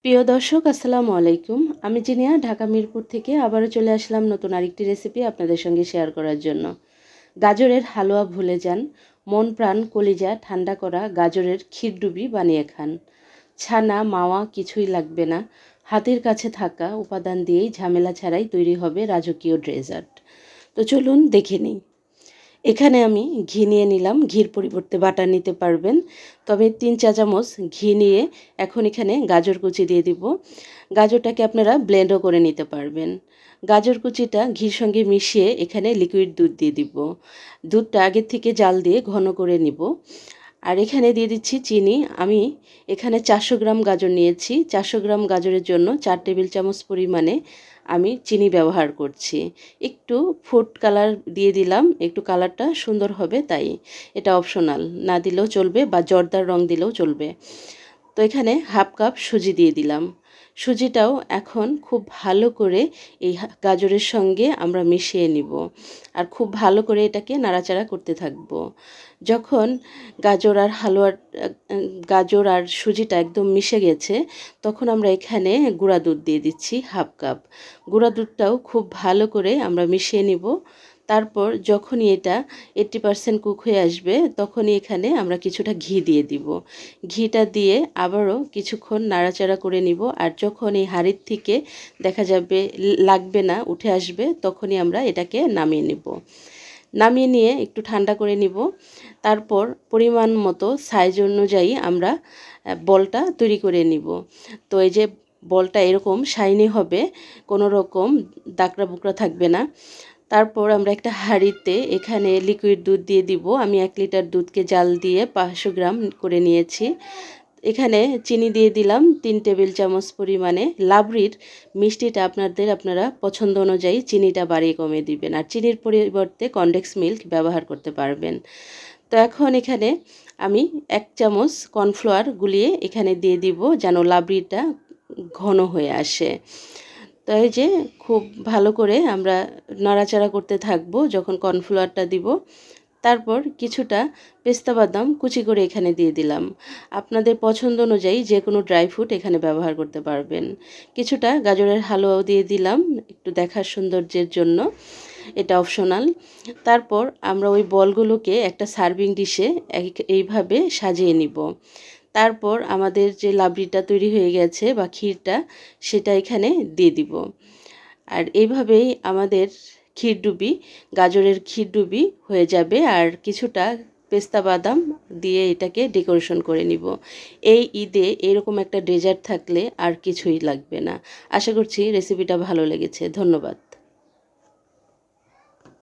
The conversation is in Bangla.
প্রিয় দর্শক আসসালামু আলাইকুম। আমি জিনিয়া ঢাকা মিরপুর থেকে আবারও চলে আসলাম নতুন আরেকটি রেসিপি আপনাদের সঙ্গে শেয়ার করার জন্য। গাজরের হালুয়া ভুলে যান, মন প্রাণ কলিজা ঠান্ডা করা গাজরের ক্ষীরডুবি বানিয়ে খান। ছানা মাওয়া কিছুই লাগবে না, হাতের কাছে থাকা উপাদান দিয়েই ঝামেলা ছাড়াই তৈরি হবে রাজকীয় ডেজার্ট। তো চলুন দেখে নিই। এখানে আমি ঘি নিয়ে নিলাম, ঘির পরিবর্তে বাটার নিতে পারবেন। তবে 3 চা চামচ ঘি নিয়ে এখন এখানে গাজর কুচি দিয়ে দিব। গাজরটাকে আপনারা ব্লেন্ডও করে নিতে পারবেন। গাজর কুচিটা ঘির সঙ্গে মিশিয়ে এখানে লিকুইড দুধ দিয়ে দিব। দুধটা আগের থেকে জাল দিয়ে ঘন করে নিব। আর এখানে দিয়ে দিচ্ছি চিনি। আমি এখানে 400 গ্রাম গাজর নিয়েছি। 400 গ্রাম গাজরের জন্য 4 টেবিল চামচ পরিমাণে আমি চিনি ব্যবহার করছি। একটু ফুড কালার দিয়ে দিলাম, একটু কালারটা সুন্দর হবে তাই। এটা অপশনাল, না দিলেও চলবে বা জর্দার রং দিলেও চলবে। তো এখানে হাফ কাপ সুজি দিয়ে দিলাম। সুজিটাও এখন খুব ভালো করে এই গাজরের সঙ্গে আমরা মিশিয়ে নিব। আর খুব ভালো করে এটাকে নাড়াচাড়া করতে থাকব। যখন গাজর আর হালুয়ার গাজর আর সুজিটা একদম মিশে গেছে, তখন আমরা এখানে গুঁড়া দুধ দিয়ে দিচ্ছি হাফ কাপ। গুঁড়া দুধটাও খুব ভালো করে আমরা মিশিয়ে নিব। তারপর যখনই এটা 80% কুক হয়ে আসবে, তখনই এখানে আমরা কিছুটা ঘি দিয়ে দিব। ঘিটা দিয়ে আবারও কিছুক্ষণ নাড়াচাড়া করে নিব। আর যখন এই হাঁড়ির থেকে দেখা যাবে লাগবে না, উঠে আসবে, তখনই আমরা এটাকে নামিয়ে নেব। নামিয়ে নিয়ে একটু ঠান্ডা করে নিব। তারপর পরিমাণ মতো সাইজ অনুযায়ী আমরা বলটা তৈরি করে নিব। তো এই যে বলটা এরকম শাইনি হবে, কোনো রকম দাকড়া বুকড়া থাকবে না। তারপর আমরা একটা হাঁড়িতে এখানে লিকুইড দুধ দিয়ে দিব। আমি 1 লিটার দুধকে জাল দিয়ে 500 গ্রাম করে নিয়েছি। এখানে চিনি দিয়ে দিলাম 3 টেবিল চামচ পরিমাণে। লাবড়ির মিষ্টিটা আপনারা পছন্দ অনুযায়ী চিনিটা বাড়িয়ে কমিয়ে দিবেন। আর চিনির পরিবর্তে কনডেন্স মিল্ক ব্যবহার করতে পারবেন। তো এখন এখানে আমি 1 চামচ কর্নফ্লাওয়ার গুলিয়ে এখানে দিয়ে দিব, যেন লাবড়িটা ঘন হয়ে আসে। তো এই যে খুব ভালো করে আমরা নাড়াচাড়া করতে থাকবো যখন কর্নফ্লাওয়ারটা দিব। তারপর কিছুটা পেস্তা বাদাম কুচি করে এখানে দিয়ে দিলাম। আপনাদের পছন্দ অনুযায়ী যে কোনো ড্রাই ফ্রুট এখানে ব্যবহার করতে পারবেন। কিছুটা গাজরের হালুয়াও দিয়ে দিলাম একটু দেখার সৌন্দর্যের জন্য, এটা অপশনাল। তারপর আমরা ওই বলগুলোকে একটা সার্ভিং ডিশে এইভাবে সাজিয়ে নিব। তারপর আমাদের যে লাবড়িটা তৈরি হয়ে গেছে বা ক্ষীরটা, সেটা এখানে দিয়ে দিব। আর এইভাবেই আমাদের ক্ষীরডুবি, গাজরের ক্ষীরডুবি হয়ে যাবে। আর কিছুটা পেস্তা বাদাম দিয়ে এটাকে ডেকোরেশন করে নিব। এই ঈদে এরকম একটা ডেজার্ট থাকলে আর কিছুই লাগবে না। আশা করছি রেসিপিটা ভালো লেগেছে। ধন্যবাদ।